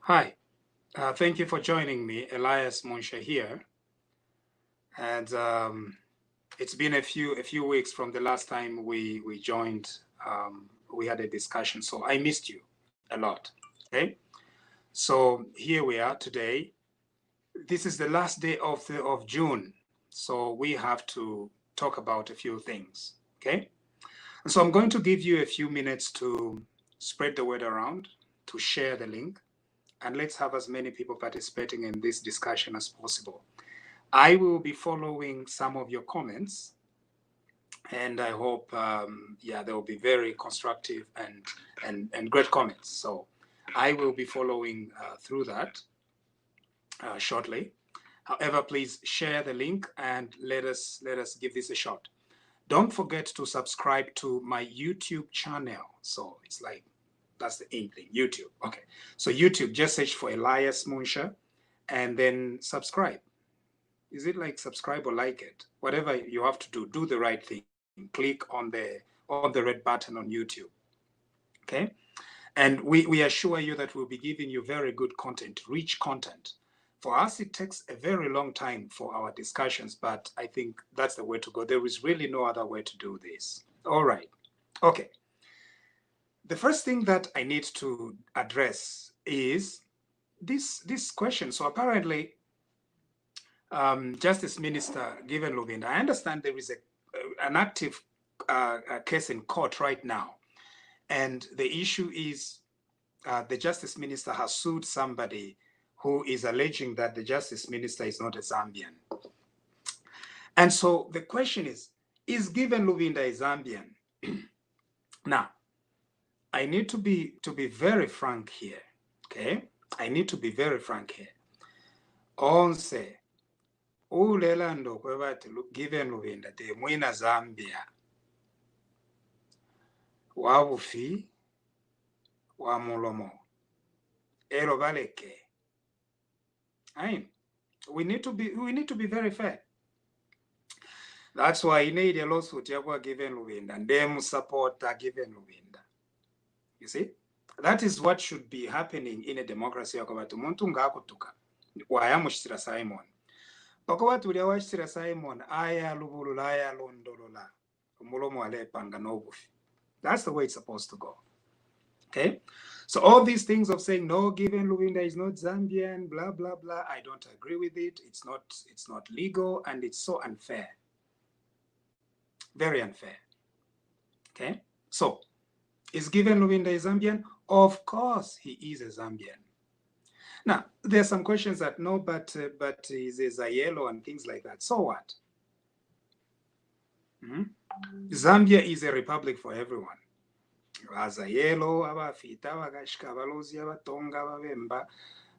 Hi, thank you for joining me, Elias Monsha here. And it's been a few weeks from the last time we joined. We had a discussion, so I missed you a lot. Okay, so here we are today. This is the last day of June, so we have to talk about a few things. Okay, and so I'm going to give you a few minutes to spread the word around, to share the link, and let's have as many people participating in this discussion as possible. I will be following some of your comments, and I hope, yeah, they will be very constructive and great comments. So I will be following through that shortly. However, please share the link and let us give this a shot. Don't forget to subscribe to my YouTube channel. So it's like that's the aim thing. YouTube. Okay. So YouTube, just search for Elias Munsha and then subscribe. Is it like subscribe or like it? Whatever you have to do the right thing. Click on the red button on YouTube. Okay? And we assure you that we'll be giving you very good content, rich content. For us, it takes a very long time for our discussions, but I think that's the way to go. There is really no other way to do this. All right. Okay. The first thing that I need to address is this question. So apparently, Justice Minister Given Luvinda, I understand there is an active case in court right now. And the issue is the Justice Minister has sued somebody who is alleging that the Justice Minister is not a Zambian. And so the question is Given Luvinda a Zambian? Now, I need to be very frank here, okay? I need to be very frank here. Onse, ulelando kwebati Given Luvinda te mwina Zambia. Wabufi wa mulomo ero baleke. I mean, we need to be very fair. That's why you need a lawsuit Given Luvinda and them support Given Luvinda. You see, that is what should be happening in a democracy. Yakobatu muntu ngakutuka wayamushira Simon bakobatu lyawashira Simon aya lubulula aya londolola umulomo alepanga nobufi. That's the way it's supposed to go. Okay, so all these things of saying no, Given Luvinda is not Zambian, blah blah blah, I don't agree with it. It's not legal, and it's so unfair, very unfair. Okay, so is Given Luvinda a Zambian? Of course, he is a Zambian. Now there are some questions that no, but is a yellow and things like that. So what? Zambia is a republic for everyone. Azayelo, abafita, abakashika, abalozi, abatonga, ababemba,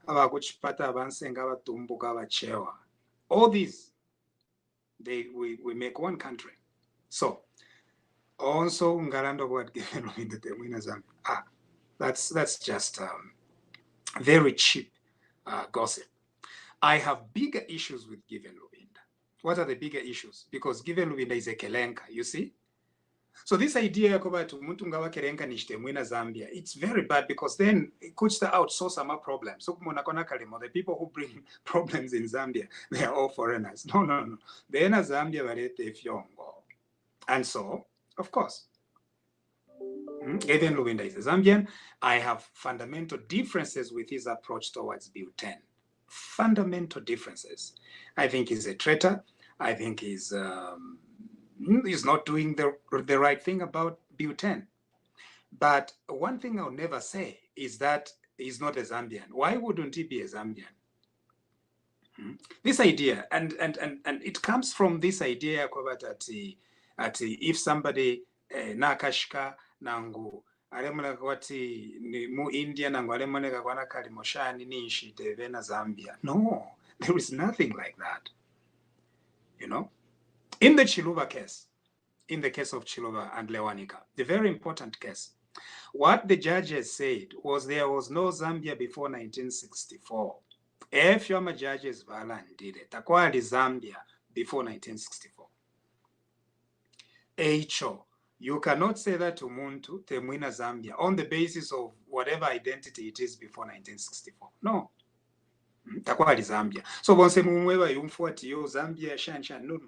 abakuchipata, abansenga, abatumbuka, abachewa. All these, we make one country. So, also ngalando what Given Luvinda temwina Zambia. That's just very cheap gossip. I have bigger issues with Given Luvinda. What are the bigger issues? Because Given Luvinda is a kelenka, you see? So this idea about Zambia, it's very bad because then it could outsource some problems. So the people who bring problems in Zambia, they are all foreigners. No. They're in Zambia, and so, of course, Given Luvinda is a Zambian. I have fundamental differences with his approach towards Bill 10. Fundamental differences. I think he's a traitor. I think he's not doing the right thing about Bill 10. But one thing I'll never say is that he's not a Zambian. Why wouldn't he be a Zambian? This idea, and it comes from this idea that if somebody nakashika nangu alemuleka kwati mu India nangu alemuleka kwana kalimoshani nishi tevena Zambia. No, there is nothing like that. You know, in the Chiluba case, in the case of Chiluba and Lewanika, the very important case, what the judges said was there was no Zambia before 1964. If your judges did it, acquired Zambia before 1964. Echo, you cannot say that to Muntu Temwina Zambia on the basis of whatever identity it is before 1964. No. Takwali Zambia. So bonse mumweba yumfuati yo Zambia shan. No.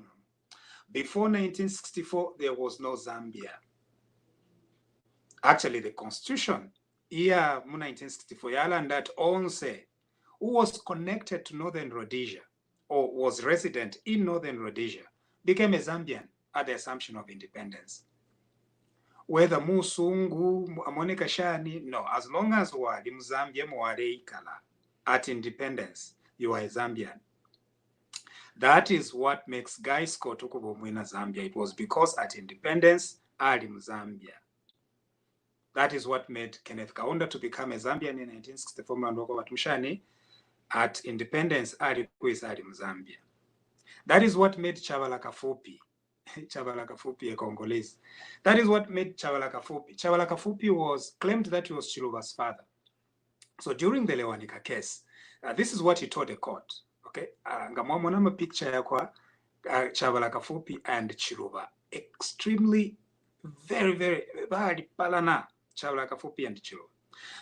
Before 1964, there was no Zambia. Actually, the constitution, yeah, 1964, Yalan that onse, who was connected to Northern Rhodesia or was resident in Northern Rhodesia, became a Zambian at the assumption of independence. Whether Musungu, Monica Shani, no, as long as wali Mzambia Mwareikala at independence, you are a Zambian. That is what makes Guy Scott Okubomwina Zambia. It was because at independence, Ali Zambia. That is what made Kenneth Kaunda to become a Zambian in 1964. Mshani at independence, Ali Zambia. That is what made Chavala Kafupi a Congolese. That is what made Chavala Kafupi. Chavala Kafupi was claimed that he was Chiluba's father. So during the Lewanika case, this is what he told the court. Okay, ngamwamona picture yakwa Chavala Kafupi and Chiluba. Extremely, very bad palana Chavala Kafupi and Chiluba.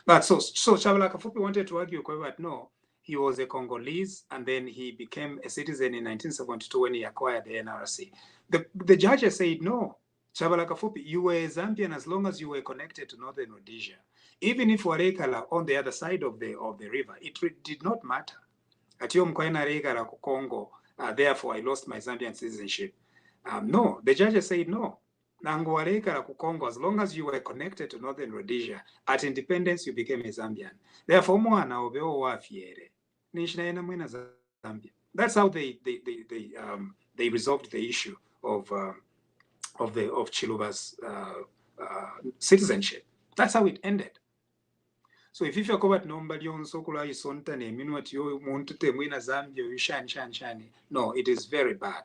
But so Chavala Kafupi wanted to argue that no, he was a Congolese and then he became a citizen in 1972 when he acquired the NRC. The judge said no, Chavala Kafupi, you were a Zambian as long as you were connected to Northern Rhodesia. Even if Warekala on the other side of the river, it did not matter. Congo, therefore I lost my Zambian citizenship. No, the judge said no. Congo, as long as you were connected to Northern Rhodesia, at independence you became a Zambian. Therefore, that's how they resolved the issue of Chiluba's citizenship. That's how it ended. So if you talk about nobody on Sokula Sontane, Minuat you want to win a Zambia, you shani. No, it is very bad.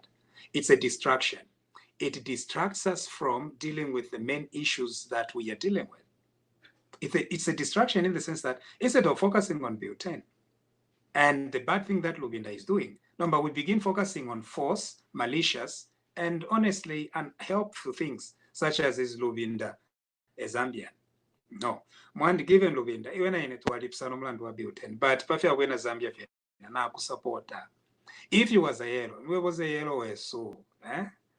It's a distraction. It distracts us from dealing with the main issues that we are dealing with. It's a distraction in the sense that instead of focusing on Bill 10, and the bad thing that Lubinda is doing, number we begin focusing on force, malicious, and honestly unhelpful things, such as is Lubinda a Zambian. No, Mwandi given Lubinda, even in it to Lipsanomland were built in, but Pafia when a Zambia na support. If you was a yellow, we was a yellow so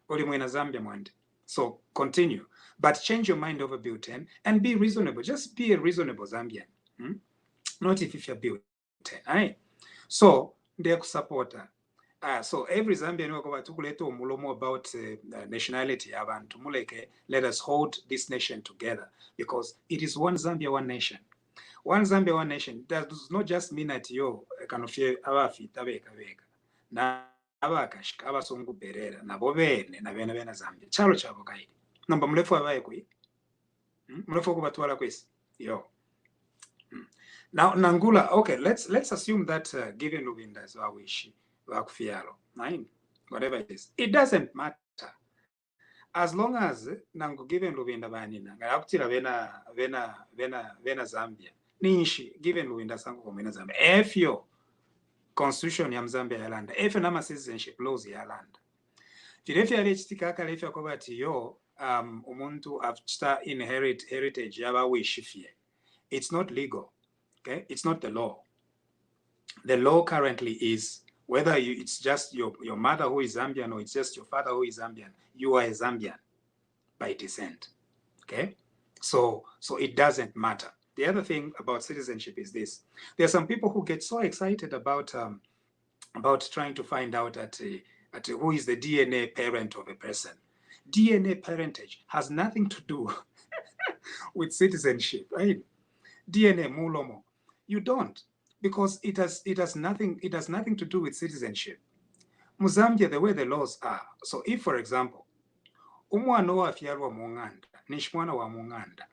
only when a Zambia Mwandi. So continue, but change your mind over built in and be reasonable. Just be a reasonable Zambian. Not if you're built in. So they're supporter. So every Zambian about nationality, let us hold this nation together because it is one Zambia, one nation. One Zambia, one nation does not just mean that you can fear abafi tabeka vega. Na abakashika abasongu berera na bobene na bena Zambia. Chalo chabo kaidi. Namba mlefu abaye kui. Mlefu kubatwala kwesi. Yo. Now Nangula, okay, let's assume that given Lubinda is our wish. Whatever it is, it doesn't matter as long as nangu given Lubinda banina ngakutira vena Zambia nishi given Lubinda sangu komena Zambia if your constitution ya Zambia yalanda if nama citizenship laws yalanda firefi alichitika kale if yakobati yo umuntu after inherit heritage yaba wishifie. It's not legal. Okay, it's not the law. The law currently is whether it's just your mother who is Zambian or it's just your father who is Zambian, you are a Zambian by descent. Okay? So it doesn't matter. The other thing about citizenship is this. There are some people who get so excited about trying to find out at who is the DNA parent of a person. DNA parentage has nothing to do with citizenship. Right? DNA mulomo. You don't. Because it has nothing to do with citizenship. Muzambia, the way the laws are. So if, for example, umwana wa fiarwa munganda, nishmwana wa munganda.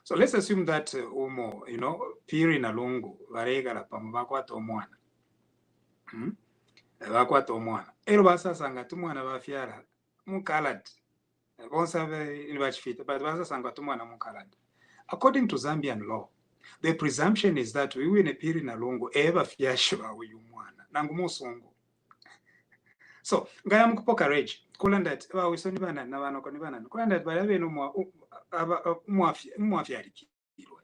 So let's assume that umo, piri na lungu, varega la pamu bakwata umwana. Bakwata umwana. Ero basa sanga tumwana wa fiara, mukalad. Bonsave inbachfita, but basa sanga tumwana mukalad. According to Zambian law, the presumption is that we win a period na longo ever fiashwa uyumwana nangu musongo. So ngaya mkupoka rage kulandat we soni bana na bana koni bana kulandat bale no mwafya likirwe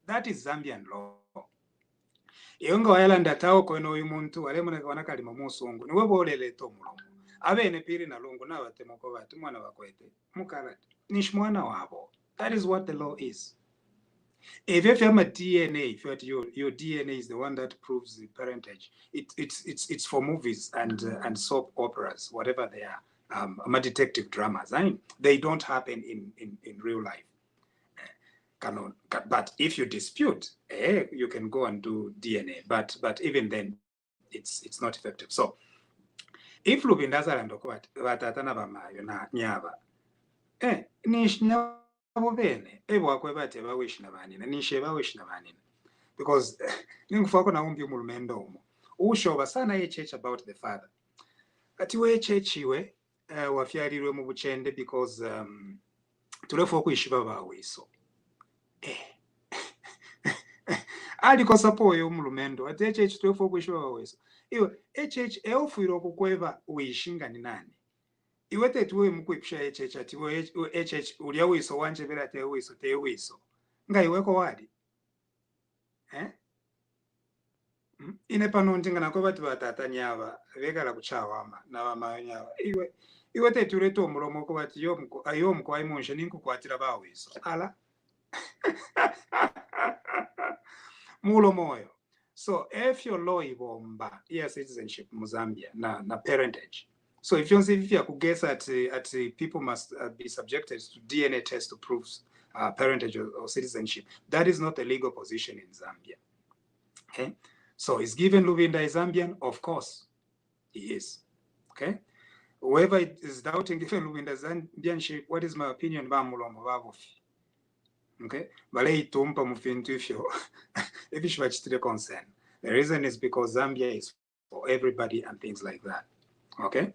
That is Zambian law. Yonga wayalanda tawo kweno umuntu walemuna wanakalima musungu niwe bolele to mulomo abene piri na lungu na batemoko bati mwana bakwete mukalati nish mwana wabo. That is what the law is. If you have a DNA, if your DNA is the one that proves the parentage, it's for movies and soap operas, whatever they are, detective dramas. I mean, they don't happen in real life. But if you dispute, you can go and do DNA. But even then, it's not effective. So if Lubindaza and Okwat Vatatana Bamayo na Nyava, nish bene, kwebate wish nabanina, nishe wish nabanina. Because ningfoko na umbi mulmendo usho basana church about the father. Ati we church iwe wafyarirwe mu buchende because tulefo kwishiba bawe so. Aliko sapoyo umulumendo ati HH tulefo kwishiba bawe so. Iwe HH eofiro kukweva uishinga ni nani? Iwe tetuwe mukwipisha HH ati we HH ulia wiso wanje vela te wiso nga iweko wadi ine pano ndingana ko bati batata nyaba vekala kuchawama na bama nyaba iwe teture to mulomo ko bati yo mko aimushe ninku kwatira bawiso ala mulo moyo. So if your law ibomba citizenship mu Zambia na parentage. So if you could guess at people must be subjected to DNA test to prove parentage or citizenship, that is not a legal position in Zambia. Okay, so is given Lubinda is Zambian? Of course, he is. Okay, whoever is doubting given Lubinda Zambianship, what is my opinion? Okay, if you concern, the reason is because Zambia is for everybody and things like that. Okay.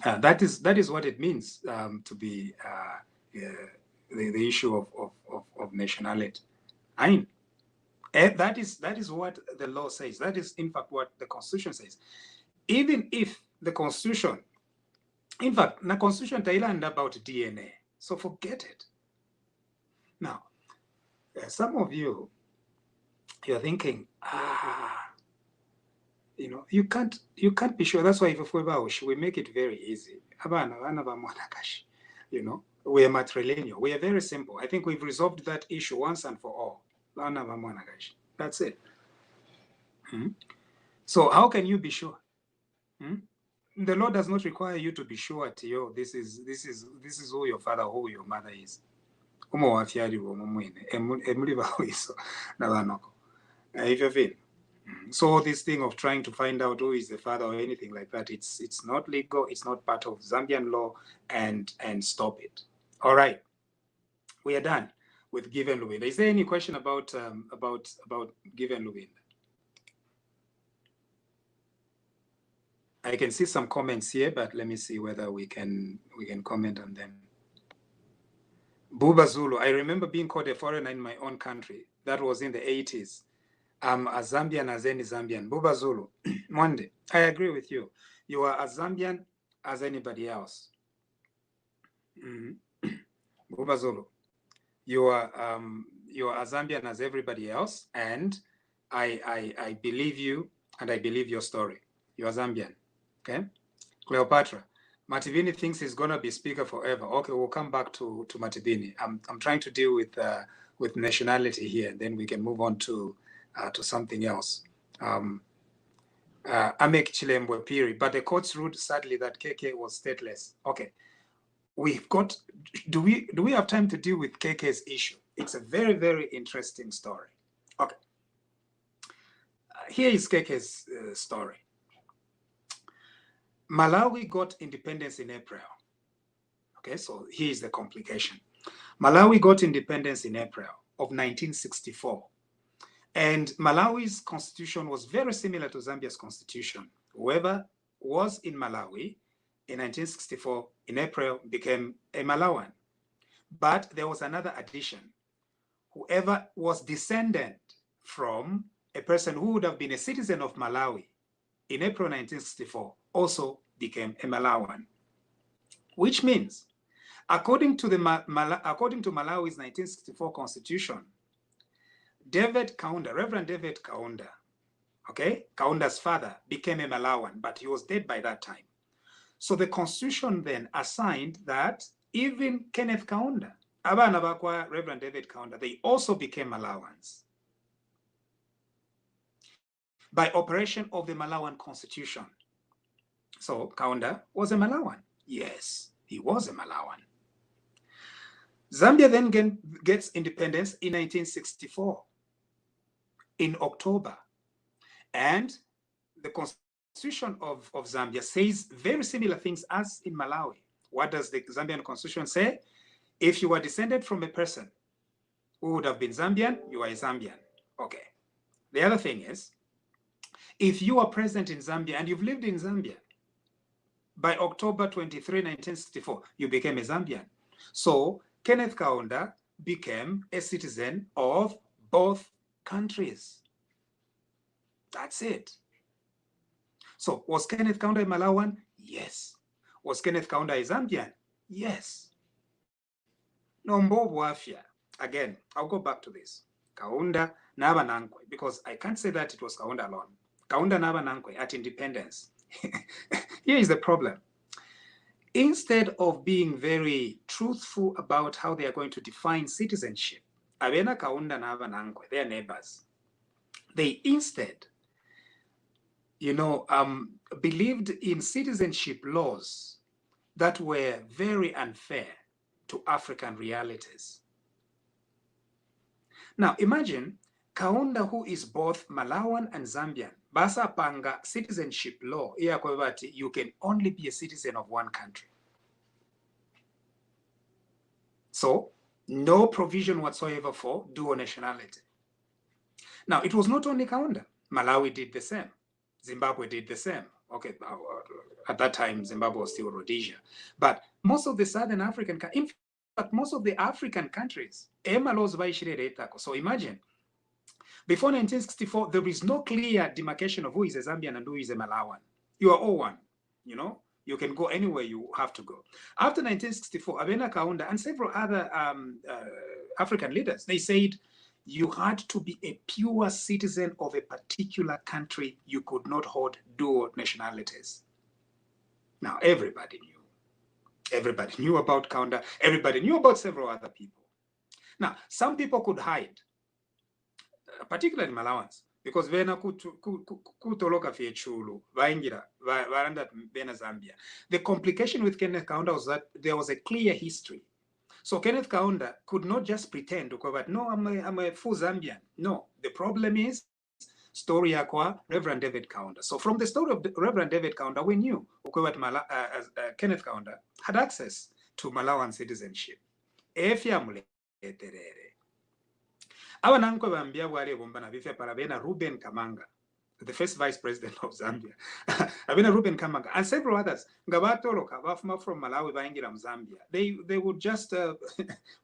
That is what it means to be the issue of nationality. I mean, that is what the law says. That is in fact what the Constitution says. Even if the Constitution, in fact, the Constitution Thailand about DNA, so forget it. Now, some of you are thinking, you can't be sure. That's why if we make it very easy. We are matrilineal. We are very simple. I think we've resolved that issue once and for all. That's it. So how can you be sure? The law does not require you to be sure that this is who your father, who your mother is. If you feel. So this thing of trying to find out who is the father or anything like that, it's not legal, it's not part of Zambian law, and stop it. All right, we are done with Given Lubinda. Is there any question about Given Lubinda? I can see some comments here, but let me see whether we can comment on them. Buba Zulu, I remember being called a foreigner in my own country. That was in the 80s. I'm a Zambian as any Zambian. Buba Zulu, Monday, I agree with you. You are as Zambian as anybody else. Buba Zulu, you are as Zambian as everybody else, and I believe you, and I believe your story. You are Zambian, okay? Cleopatra, Matibini thinks he's gonna be speaker forever. Okay, we'll come back to Matibini. I'm trying to deal with nationality here, and then we can move on to something else. Amek Chilembwe Piri, but the courts ruled sadly that KK was stateless. Okay, we've got. Do we have time to deal with KK's issue? It's a very, very interesting story. Okay, here is KK's story. Malawi got independence in April. Okay, so here's the complication. Malawi got independence in April of 1964. And Malawi's constitution was very similar to Zambia's constitution. Whoever was in Malawi in 1964, in April, became a Malawian. But there was another addition. Whoever was descendant from a person who would have been a citizen of Malawi in April 1964 also became a Malawian. Which means According to Malawi's 1964 constitution, Reverend David Kaunda, okay, Kaunda's father became a Malawan, but he was dead by that time. So the constitution then assigned that even Kenneth Kaunda, abana bakwa Reverend David Kaunda, they also became Malawans by operation of the Malawan constitution. So Kaunda was a Malawan. Yes, he was a Malawan. Zambia then gets independence in 1964 in October. And the constitution of Zambia says very similar things as in Malawi. What does the Zambian constitution say? If you are descended from a person who would have been Zambian, you are a Zambian. Okay. The other thing is, if you are present in Zambia and you've lived in Zambia, by October 23, 1964, you became a Zambian. So Kenneth Kaunda became a citizen of both countries. That's it. So was Kenneth Kaunda a Malawan? Yes. Was Kenneth Kaunda a Zambian? Yes. No more wafia. Again, I'll go back to this. Kaunda Naba Nankwe, because I can't say that it was Kaunda alone. Kaunda Naba Nankwe at independence. Here is the problem. Instead of being very truthful about how they are going to define citizenship, Abena Kaunda Naba Nankwe, their neighbors, they instead, believed in citizenship laws that were very unfair to African realities. Now, imagine Kaunda, who is both Malawan and Zambian, basa panga citizenship law, you can only be a citizen of one country. So, no provision whatsoever for dual nationality. Now, it was not only Kaunda. Malawi did the same. Zimbabwe did the same. Okay, at that time, Zimbabwe was still Rhodesia. But most of the Southern African, in fact, most of the African countries, so imagine, before 1964, there is no clear demarcation of who is a Zambian and who is a Malawan. You are all one, you can go anywhere you have to go. After 1964, Abena Kaunda and several other African leaders, they said you had to be a pure citizen of a particular country. You could not hold dual nationalities. Now, everybody knew. Everybody knew about Kaunda. Everybody knew about several other people. Now, some people could hide, particularly Malawans, because vena kutoloka fiechulu vaingira varanda bena Zambia. The complication with Kenneth Kaunda was that there was a clear history. So Kenneth Kaunda could not just pretend to cover, no, I'm a full Zambian. No, the problem is story yakwa Reverend David Kaunda. So from the story of Reverend David Kaunda, we knew Kenneth Kaunda had access to Malawan citizenship. Awananko bambia bwale bombana bife parabena Ruben Kamanga, the first vice president of Zambia. Abena Ruben Kamanga and several others. Ngabatoloka bafuma from Malawi baingira Zambia. They would just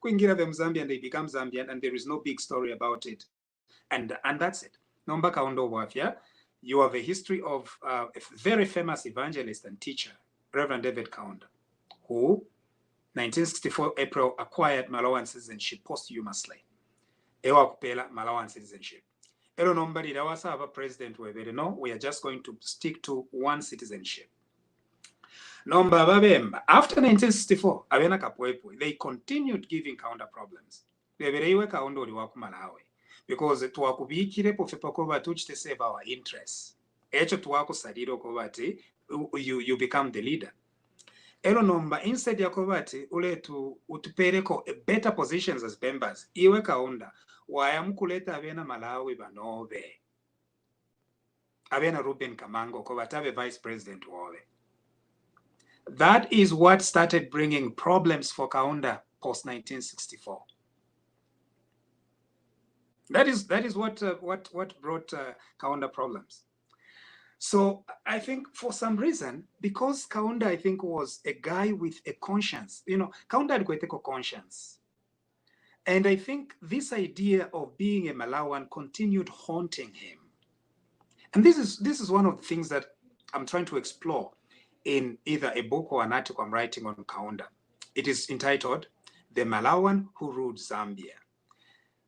kuingira them Zambia and they become Zambian and there is no big story about it. And that's it. Nomba Kaundo Wafia, you have a history of a very famous evangelist and teacher, Reverend David Kaunda, who 1964 April acquired Malawan citizenship posthumously. Ewa kupela Malawan citizenship. Elo nombari dawasa hava president webere. No, we are just going to stick to one citizenship. Nomba babemba. After 1964, abena kapwepo, they continued giving Kaunda problems. Webere iwe Kaunda uliwaku Malawi. Because tuwakubikire pofepakoba tuchite save our interests. Echo tuwaku sadiro kobati, you become the leader. Elo nomba instead ya kobati, ule utupereko better positions as members. Iwe Kaunda. Wayamukuleta abena Malawi banove. Abena Ruben Kamango kobatabe vice president wole. That is what started bringing problems for Kaunda post 1964. That is what brought Kaunda problems. So I think for some reason, because Kaunda I think was a guy with a conscience, Kaunda had got a conscience. And I think this idea of being a Malawan continued haunting him. And this is one of the things that I'm trying to explore in either a book or an article I'm writing on Kaunda. It is entitled "The Malawan Who Ruled Zambia."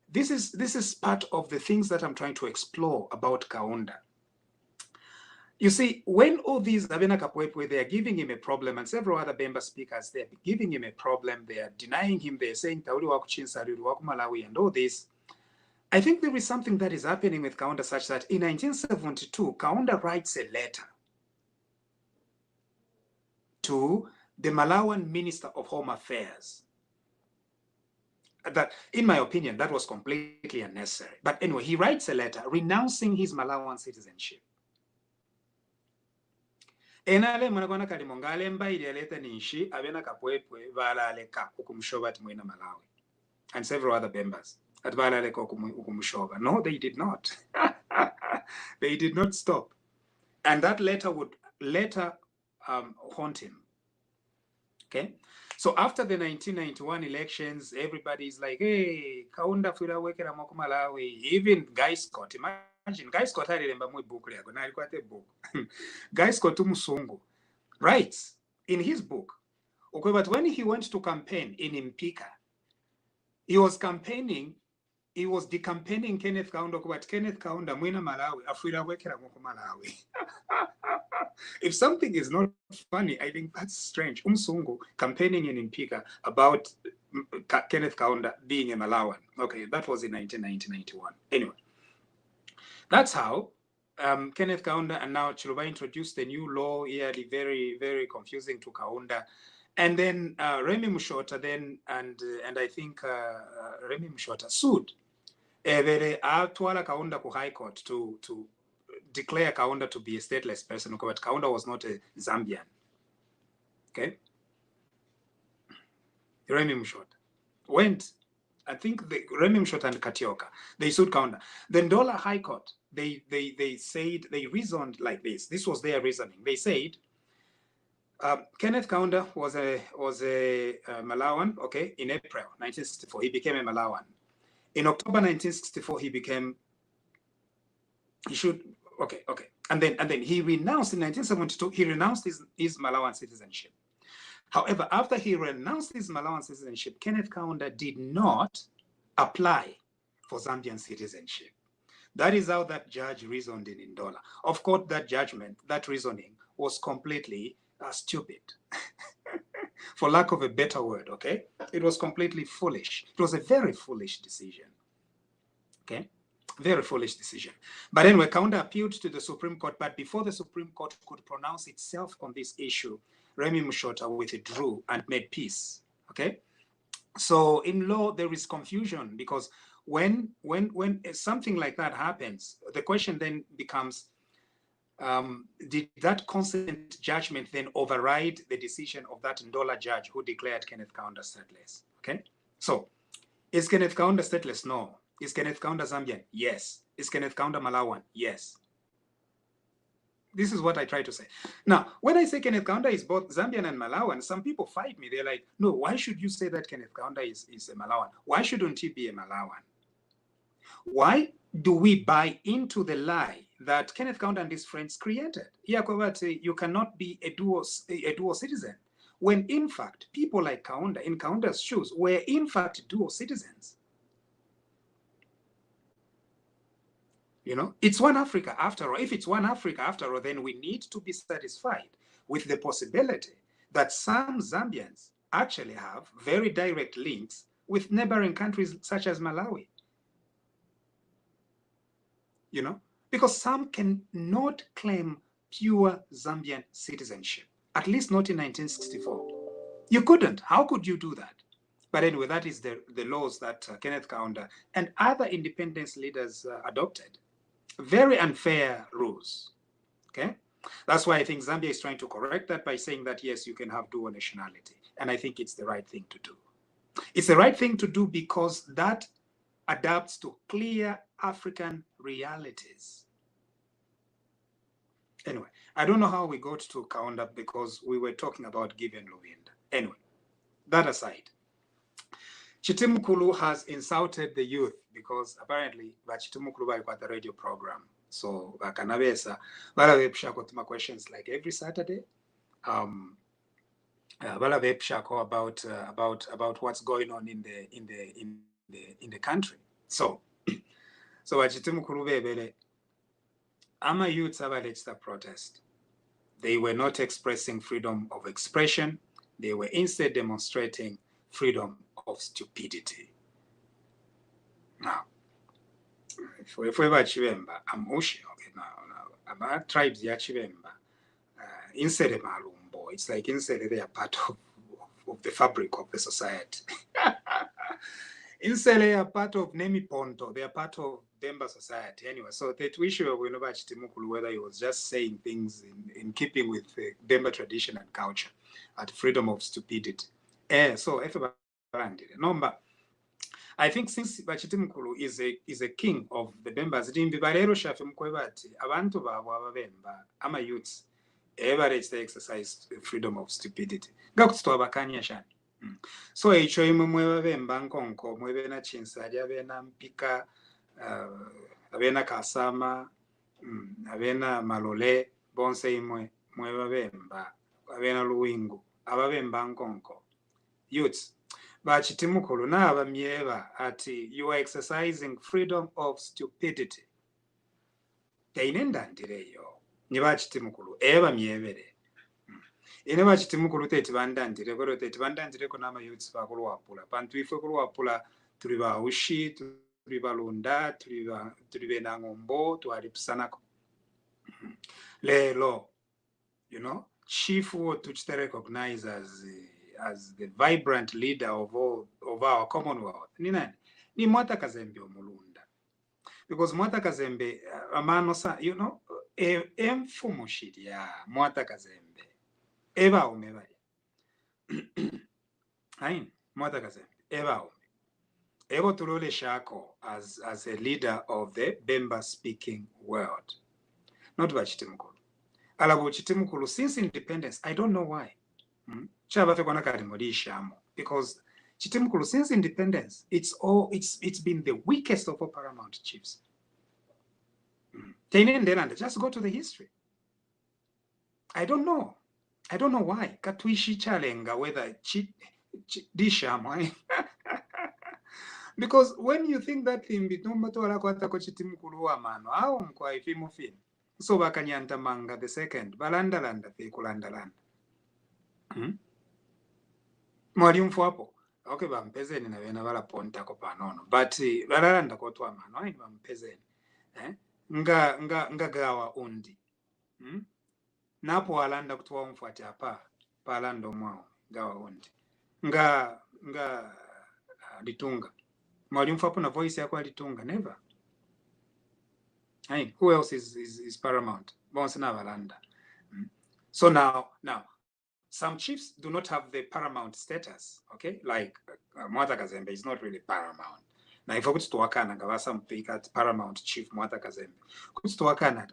This is part of the things that I'm trying to explore about Kaunda. You see, when all these Abena Kapwepwe, they are giving him a problem, and several other Bemba speakers, they're giving him a problem, they are denying him, they're saying Tauri Wakuchinsa, Malawi, and all this. I think there is something that is happening with Kaunda such that in 1972, Kaunda writes a letter to the Malawan Minister of Home Affairs. That, in my opinion, that was completely unnecessary. But anyway, he writes a letter renouncing his Malawan citizenship. Enale mwanakwana kalimongale mbaili aleta ninshi abena kapwepwe valaleka ukumshoba timwena Malawi and several other members at valaleka ukumshoba. No, they did not. They did not stop. And that letter would later haunt him. Okay? So after the 1991 elections, everybody's like, hey, Kaunda fila wekera moko Malawi. Even Guy Scott, imagine, Guy Scott had remember my book, book. Guy Scott Musungu writes in his book, okay, but when he went to campaign in Mpika, he was decampaigning Kenneth Kaunda, but Kenneth Kaunda, mwina Malawi, afila wekera moko Malawi. If something is not funny, I think that's strange. Umsungu campaigning in Mpika about Kenneth Kaunda being a Malawan. Okay, that was in 1991. Anyway, that's how Kenneth Kaunda and now Chiluba introduced a new law here, very, very confusing to Kaunda. And then Remi Mushota then, and I think Remi Mushota sued Atwala Kaunda to High Court to declare Kaunda to be a stateless person, but Kaunda was not a Zambian. Okay? Remi Mushota went, I think Remi Mushota and Katioka, they sued Kaunda. Then Ndola High Court, they said, they reasoned like this. This was their reasoning. They said, Kenneth Kaunda was a Malawan, okay, in April 1964. He became a Malawan. In October 1964, and then he renounced in 1972. He renounced his Malawan citizenship. However, after he renounced his Malawan citizenship, Kenneth Kaunda did not apply for Zambian citizenship. That is how that judge reasoned in Ndola. Of course, that reasoning was completely stupid, for lack of a better word. Okay, it was completely foolish. It was a very foolish decision. Okay. Very foolish decision. But anyway, Kaunda appealed to the Supreme Court, but before the Supreme Court could pronounce itself on this issue, Remi Mushota withdrew and made peace. Okay? So in law, there is confusion because when something like that happens, the question then becomes, did that consent judgment then override the decision of that Ndola judge who declared Kenneth Kaunda stateless? Okay? So, is Kenneth Kaunda stateless? No. Is Kenneth Kaunda Zambian? Yes. Is Kenneth Kaunda Malawan? Yes. This is what I try to say. Now, when I say Kenneth Kaunda is both Zambian and Malawan, some people fight me. They're like, no, why should you say that Kenneth Kaunda is a Malawan? Why shouldn't he be a Malawan? Why do we buy into the lie that Kenneth Kaunda and his friends created? You cannot be a dual citizen. When in fact, people like Kaunda, in Kaunda's shoes, were in fact dual citizens. You know, it's one Africa after all. If it's one Africa after all, then we need to be satisfied with the possibility that some Zambians actually have very direct links with neighboring countries such as Malawi. You know, because some cannot claim pure Zambian citizenship, at least not in 1964. You couldn't. How could you do that? But anyway, that is the laws that Kenneth Kaunda and other independence leaders adopted. Very unfair rules. Okay, that's why I think Zambia is trying to correct that by saying that yes, you can have dual nationality, and I think it's the right thing to do. It's the right thing to do because that adapts to clear African realities. Anyway, I don't know how we got to Kaunda because we were talking about Given Luvinda. Anyway, that aside, Chitimukulu has insulted the youth because apparently Chitimukulu got the radio program. So Kanabesa, questions like every Saturday. about what's going on in the country. So Chitimukulu bebele ama youths abaleta protest. They were not expressing freedom of expression. They were instead demonstrating freedom of stupidity. Now, if we were Chivemba, I'm Ushi, okay, now, about tribes ya Chivemba, instead of Malumbo, it's like instead they are part of the fabric of the society. Instead they are part of Nemi Ponto, they are part of Bemba society anyway. So that we should know about Chitimukulu, whether he was just saying things in keeping with the Bemba tradition and culture, at freedom of stupidity. So everybody number. I think since Chitimukulu is a king of the Bembas, abantu babo ababemba ama youths average they exercise freedom of stupidity. Gakutwabakanya shani. So echo imwe mwebemba nkonko mwebena chinsali abena mpika abena kasama abena malole bonse imwe mwebemba abena luwingu ababemba nkonko youths. But Chitimukulu na abamieba ati you are exercising freedom of stupidity. Tainendandireyo niba Chitimukulu eba miebere. Ineba Chitimukulu teti bandandire koro teti bandandire ko nama youths bakulwapula. Pantu ife kulwapula tuliba ushi, tuliba lunda, tulibe nangombo, tualipisanako. Lelo, you know, chief what to recognize as the vibrant leader of our Commonwealth. Ni Mwata Kazembe omulunda. Because Mwata Kazembe, amanosa, you know, emfumushiria Mwata Kazembe. Eba omebaya. Ain, Mwata Kazembe, eba ome. Ebo tulole shako as a leader of the Bemba speaking world. Not by Chitimukulu. Alabo Chitimukulu, since independence, I don't know why. Because Chitimukulu, since independence, it's been the weakest of all paramount chiefs. Just go to the history. I don't know why. Katwishi chalenga whether disham. Because when you think that thing Chitimukulu amano, how mkwa ifimufin. So bakanyanta manga the second, balandalanda fe kulandalanda. Mwalimu hapo. Okay, bampezeni na bena bala ponta ko panono. But balalanda ko twa mano ayi bampezeni. Nga gawa undi. Napo alanda kutwa mfuati apa palando mwao gawa undi. Nga litunga. Mwalimu hapo na voice yako litunga never. Hey, who else is paramount? Bonse na balanda. So now some chiefs do not have the paramount status, okay? Like Mwata Kazembe is not really paramount. Now, if I go to Wakana, Gavasa Mpika, paramount chief Mwata Kazembe, go to Wakana,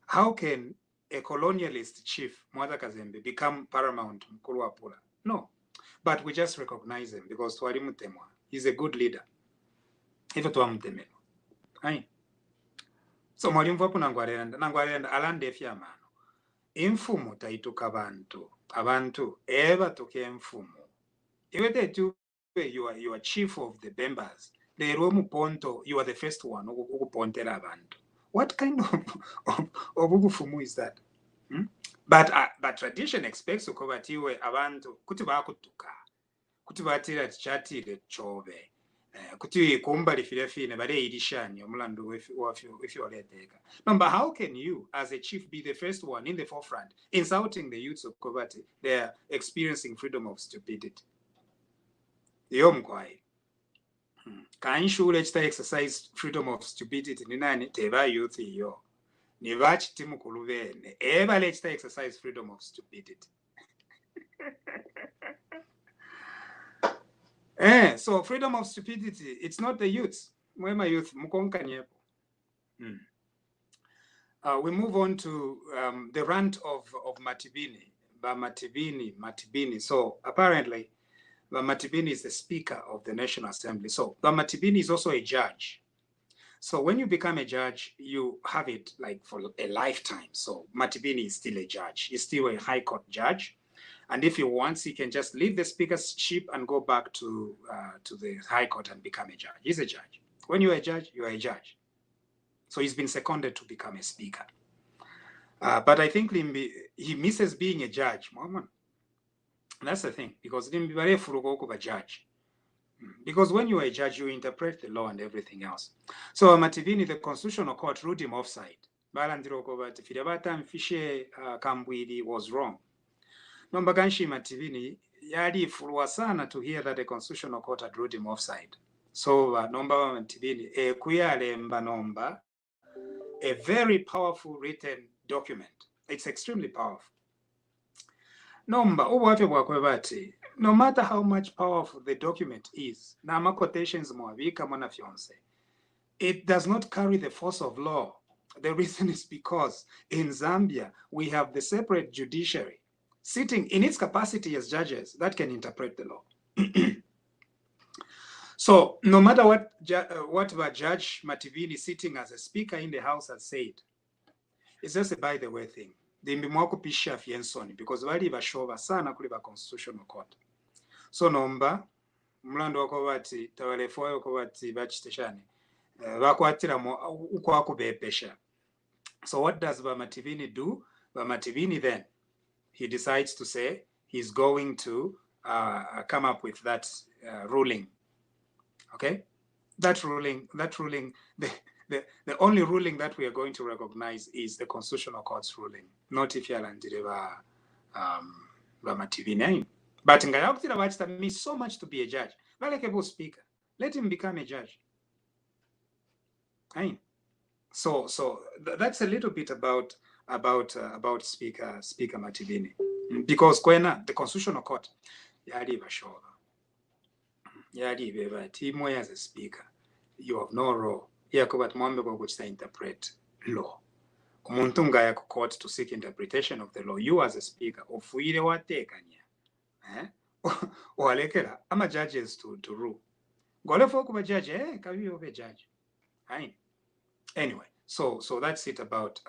how can a colonialist chief Mwata Kazembe become paramount Mkuluwapula? No, but we just recognize him because Twari Mutemwa, he's a good leader. If it were Mutemelo. So Mwalimu Vapu Nangwarenda alande fiamano. Imfumu taituka abantu eba toke mfumu. Iwete tu you are chief of the Bembas. The Romu Ponto, you are the first one who pontera abantu. What kind of ubufumu is that? But tradition expects ukobatiwe abantu kutiba kutuka. Kutibatira chatire chove. Kuti kumbali filefine bale irishani omulandu if you leteka. No, but how can you as a chief be the first one in the forefront insulting the youths of Kobati? They are experiencing freedom of stupidity. Yom kwai. Can you let exercise freedom of stupidity ni nani teba youth yo. Ni vachi Chitimukulu bene eba let exercise freedom of stupidity. So freedom of stupidity, it's not the youths. Where my youth, we move on to the rant of Matibini. Matibini. So apparently, Matibini is the Speaker of the National Assembly. So Matibini is also a judge. So when you become a judge, you have it like for a lifetime. So Matibini is still a judge. He's still a High Court judge. And if he wants, he can just leave the speakership and go back to the High Court and become a judge. He's a judge. When you're a judge, you are a judge. So he's been seconded to become a speaker. But I think he misses being a judge. That's the thing, because a judge. Because when you are a judge, you interpret the law and everything else. So Matibini, the Constitutional Court ruled him offside. Kambwili was wrong. Nombaganshi Matibini yali fulwa sana to hear that the Constitutional Court had ruled him offside. So Nomba Matibini kuyalemba nomba, a very powerful written document. It's extremely powerful. Nomba uwafe bwakwebati, no matter how much powerful the document is, nama quotations mwabika mwana fiance, it does not carry the force of law. The reason is because in Zambia, we have the separate judiciary sitting in its capacity as judges that can interpret the law. So no matter what Judge Matibini sitting as a speaker in the House has said, it's just a by the way thing. Because wali bashova sana kuli ba Constitutional Court. So nomba mlando wako bati tawalefoyo ko bati bachiteshane bakwatira mo uko akubepesha. So what does Matibini do? Matibini then he decides to say he's going to come up with that ruling. Okay, that ruling, the only ruling that we are going to recognize is the Constitutional Court's ruling, not if you're Matibini. But Ngayakutira means so much to be a judge. Valekebo speaker, let him become a judge. So that's a little bit about Speaker Matibini, because Kwena, the Constitutional Court, yali bashova. Yali beba timo as a speaker, you have no role. Yakubat mwambe kwa kuchita interpret law. Umuntu ngaya ku court to seek interpretation of the law. You as a speaker, ofuire watekanya. Walekera ama judges to rule. Golefo kuba judge, kabiyo be judge. Anyway, so that's it about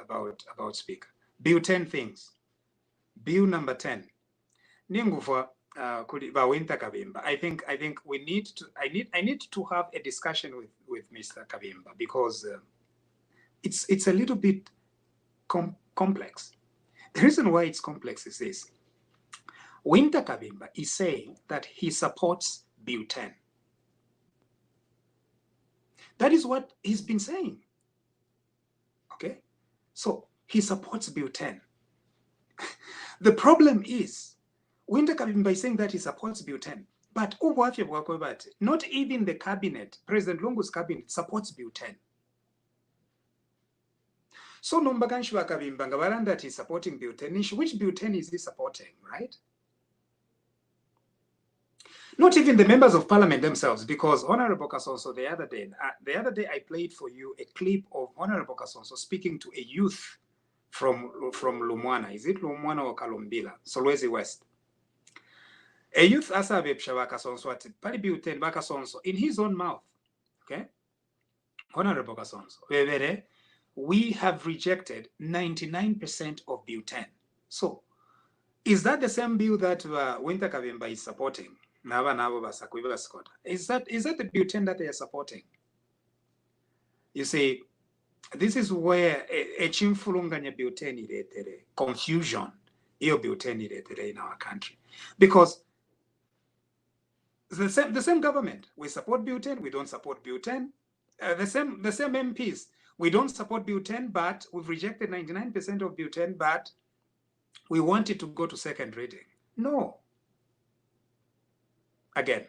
speaker. Bill 10 things. Bill number 10. Ningufa Winter Kavimba. I think we need to. I need to have a discussion with Mr. Kavimba, because it's a little bit complex. The reason why it's complex is this: Winter Kavimba is saying that he supports Bill 10. That is what he's been saying. Okay, so he supports Bill 10. The problem is, Winter Kavimba is saying that he supports Bill 10, but not even the cabinet, President Lungu's cabinet, supports Bill 10. So Nombaganshwa Kavimba Ngavaran that he's supporting Bill 10. Which Bill 10 is he supporting, right? Not even the members of parliament themselves, because Honorable Kasonso the other day I played for you a clip of Honorable Kasonso speaking to a youth from Lumwana. Is it Lumwana or Kalumbila? Solwezi West. A youth asabe pshawa Kasonso ati pali Bill 10 ba Kasonso in his own mouth. Okay? Honorable Kasonso. We have rejected 99% of Bill 10. So, is that the same bill that Winter Kavimba is supporting? Is that the Bill 10 that they are supporting? You see, this is where a chimfulunganya Bill 10 iretere, confusion, iyo Bill 10 iretere in our country. Because the same government, we support Bill 10, we don't support Bill 10. The same MPs, we don't support Bill 10, but we've rejected 99% of Bill 10, but we want it to go to second reading. No. Again,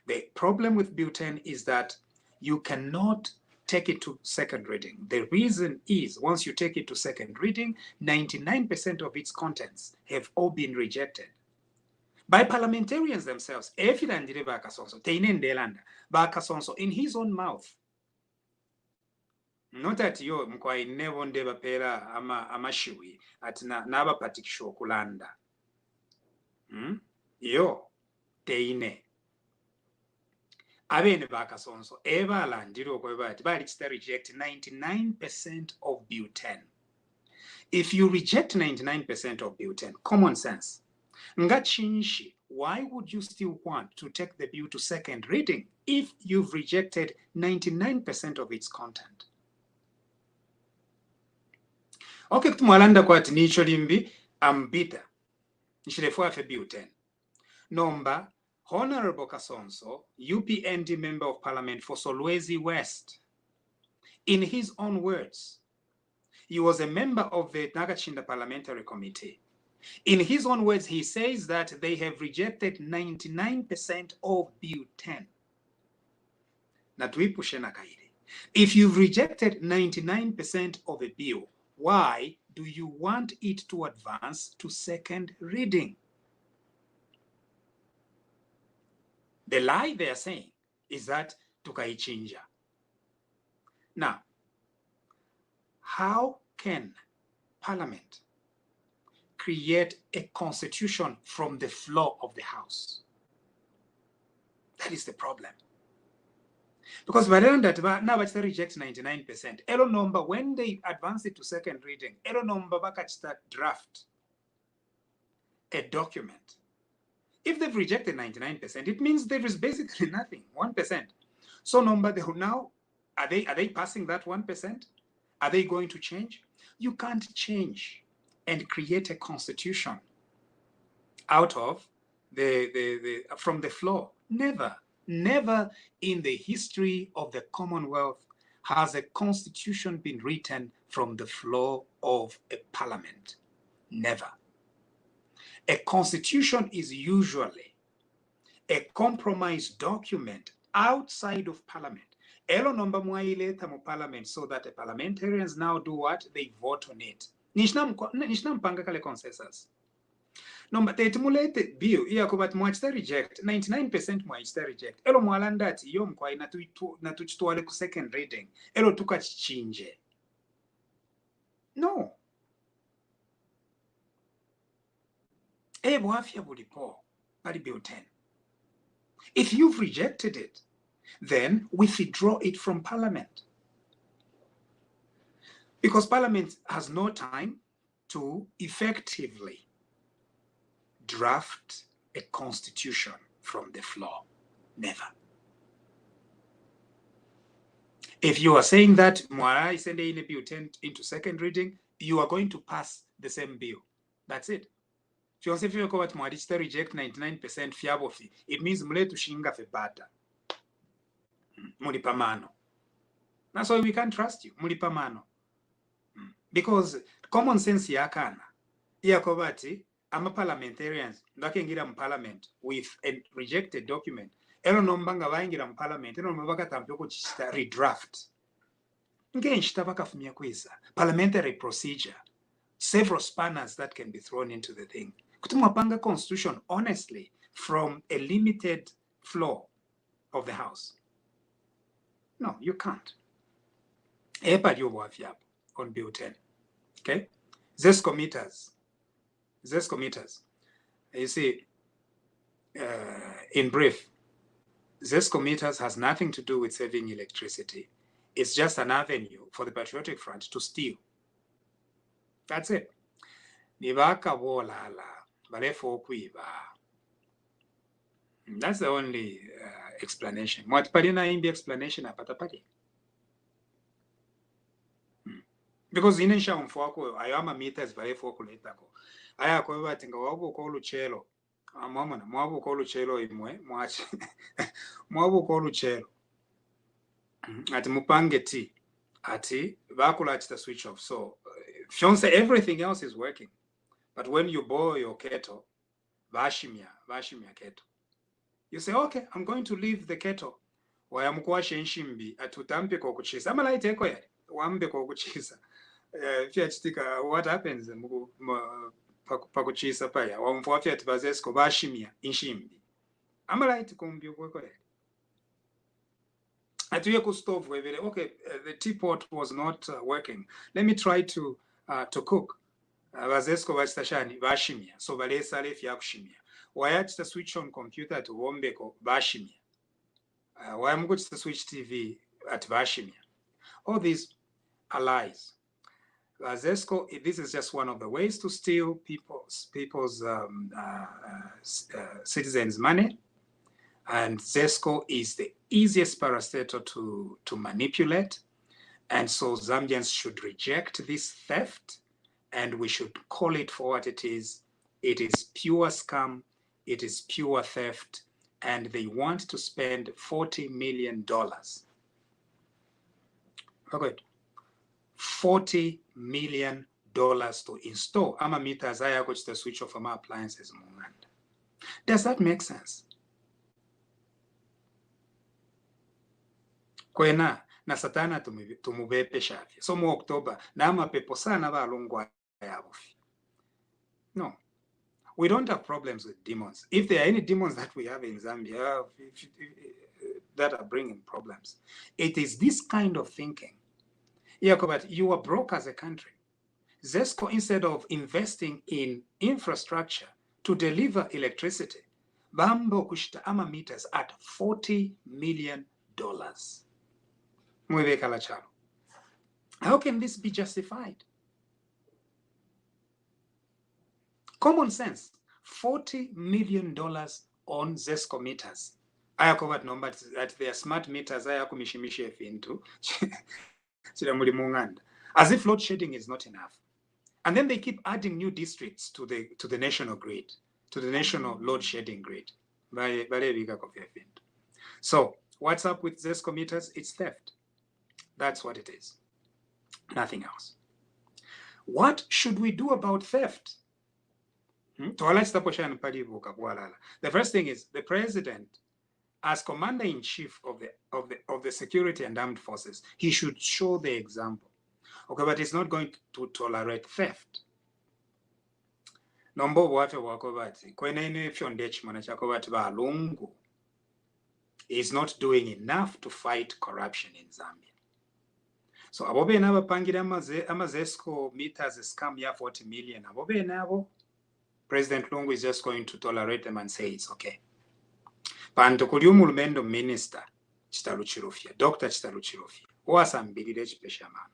the problem with Bill 10 is that you cannot take it to second reading. The reason is, once you take it to second reading, 99% of its contents have all been rejected by parliamentarians themselves. In his own mouth. Not that yo mkwai never ndeba pera ama shiwi at naba patikisho kulanda. Yo teine. Abene bakasonso eva landiro kwebati but reject 99% of Bill 10. If you reject 99% of Bill 10, common sense, Ngachinshi, why would you still want to take the bill to second reading if you've rejected 99% of its content? Okay, kutumwalanda kwati nicho limbi ambita nishilefua fe bill 10. Nomba, Honorable Kasonso, UPND Member of Parliament for Solwezi West. In his own words, he was a member of the Nakachinda Parliamentary Committee. In his own words, he says that they have rejected 99% of Bill 10. If you've rejected 99% of a bill, why do you want it to advance to second reading? The lie they are saying is that tukaichinja. Now, how can Parliament create a constitution from the floor of the House? That is the problem. Because by the end that now they reject 99%. Elo number, when they advance it to second reading, elo number bakachita draft a document. If they've rejected 99%, it means there is basically nothing, 1%. So number they now, are they passing that 1%? Are they going to change? You can't change and create a constitution out of from the floor. Never, never in the history of the Commonwealth has a constitution been written from the floor of a parliament. Never. A constitution is usually a compromise document outside of parliament. Elo nomba mwaileta mu parliament so that the parliamentarians now do what? They vote on it. Nishna mpanga kale consensus. Nomba tetimulete bill iyakubat mwachita reject 99% mwachita reject. Elo mwalandati yo mkwai natuchituwale ku second reading. Elo tukachichinje. No. Bwafya bulipo bali bill 10. If you've rejected it, then withdraw it from parliament. Because parliament has no time to effectively draft a constitution from the floor. Never. If you are saying that Mwara is sending a bill 10 into second reading, you are going to pass the same bill. That's it. If you say what Mwara reject 99% fiabofi, it means mule to shinga fe bata. Mulipamano. That's why we can't trust you. Mulipamano. Because common sense yakana. Iyakobati, ama parliamentarians, ndakengira mu parliament with a rejected document. Elo nombanga baingira mu parliament, elo nombaka tampoko chita redraft. Ngen chitabaka fumia kwisa. Parliamentary procedure. Several spanners that can be thrown into the thing. Kutumapanga constitution, honestly, from a limited floor of the House. No, you can't. On Bill 10. Okay? ZESCO meters. ZESCO meters. You see, in brief, ZESCO meters has nothing to do with saving electricity. It's just an avenue for the Patriotic Front to steal. That's it. That's the only explanation. Explanation because in ayama meters luchelo. Ati mupangeti ati bakula the switch off. So everything else is working. But when you boil your kettle, vashimia kettle. You say, okay, I'm going to leave the kettle. Wayamkuwasha nshimbi atutampe kokuchisa. Ama laite eko yari. Wambe kokuchisa. What happens? Pakuchisa paya. Wamfuafia tibazesko vashimia nshimbi. Ama laite kumbio kweko yari. Atuye stove wevele. Okay, the teapot was not working. Let me try to cook. Vazesko vastashani vashimia. So valesa lefi yakushimia. Wayachita switch on computer to wombeko vashimia. Wayamguchita switch TV at vashimia. All these are lies. ZESCO, this is just one of the ways to steal people's citizens' money. And ZESCO is the easiest parastatal to manipulate. And so Zambians should reject this theft, and we should call it for what it is. It is pure scam. It is pure theft. And they want to spend $40 million. Okay. $40 million to install ama meters ayako chita switch off ama appliances munganda. Does that make sense? Kwena na satana tumubepe shafi. So mu October na ama pepo sana ba longwa yabufi. No. We don't have problems with demons. If there are any demons that we have in Zambia that are bringing problems, it is this kind of thinking. Yeah, but you are broke as a country. ZESCO, instead of investing in infrastructure to deliver electricity, bambo kushita ama meters at $40 million. How can this be justified? Common sense. $40 million on ZESCO meters. I covered numbers that they are smart meters. I kumishimishi into. As if load shedding is not enough. And then they keep adding new districts to the national grid, to the national load shedding grid. So what's up with ZESCO meters? It's theft. That's what it is. Nothing else. What should we do about theft? The first thing is the president, as commander-in-chief of the security and armed forces, he should show the example. Okay, but he's not going to tolerate theft. Number is not doing enough to fight corruption in Zambia. So abobe naba pangira ama ZESCO meters scam ya 40 million. Abobe nabo, President Lungu is just going to tolerate them and say it's okay. Panto kuliumulumendo minister Chitaluchirufia, Dr. Chitaluchirufia, wasambirire chipeshamano.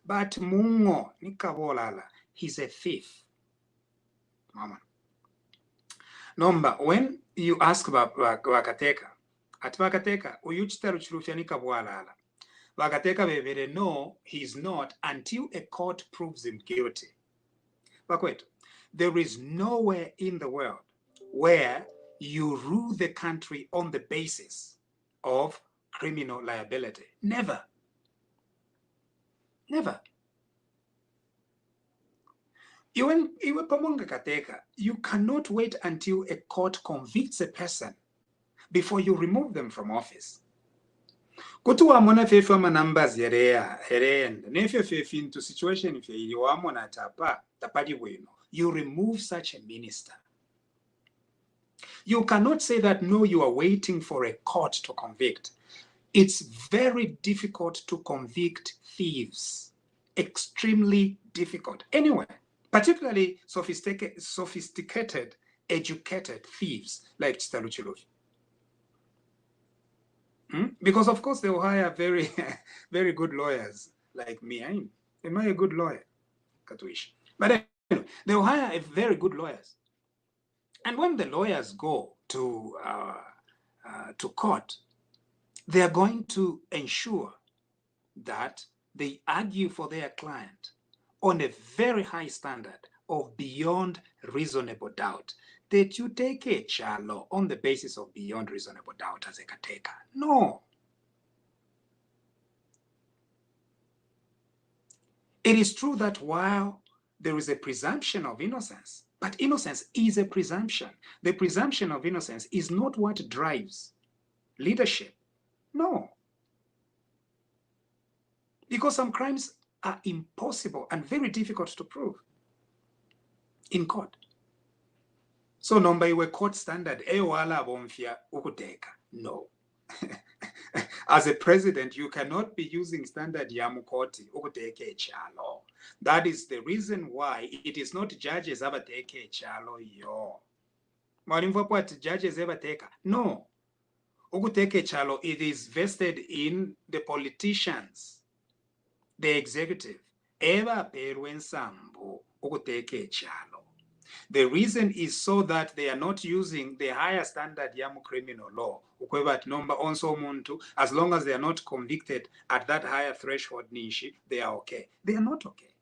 But Mungo nikabolala, he's a thief. Mama. Number, when you ask about Wakateka, at Wakateka, uyu Chitaluchirufia nikabolala. Wakateka bebere, no, he's not until a court proves him guilty. But wait, there is nowhere in the world where you rule the country on the basis of criminal liability. Never. Never. You cannot wait until a court convicts a person before you remove them from office. Kutuwa mona fefe ama numbers yerea herend nefye fefe into situation if you wamona tapadi weno, you remove such a minister. You cannot say that no, you are waiting for a court to convict. It's very difficult to convict thieves. Extremely difficult. Anyway, particularly sophisticated, educated thieves like Chitaluchirufi. Because of course they will hire very, very good lawyers like me. Am I a good lawyer? Katuish. But anyway, they will hire very good lawyers. And when the lawyers go to court, they are going to ensure that they argue for their client on a very high standard of beyond reasonable doubt. That you take a chalo on the basis of beyond reasonable doubt as a caretaker. No. It is true that while there is a presumption of innocence, but innocence is a presumption. The presumption of innocence is not what drives leadership. No. Because some crimes are impossible and very difficult to prove in court. So number iwe court standard, no. As a president, you cannot be using standard yamukoti ukuteke chalo. That is the reason why it is not judges ever take chalo yo. What judges ever take? No. Ukuteke chalo, it is vested in the politicians, the executive, eba perwen sambo okuteka ekyalo. The reason is so that they are not using the higher standard yamu criminal law. Ukwebat number onso muntu, as long as they are not convicted at that higher threshold nishi, they are okay. They are not okay.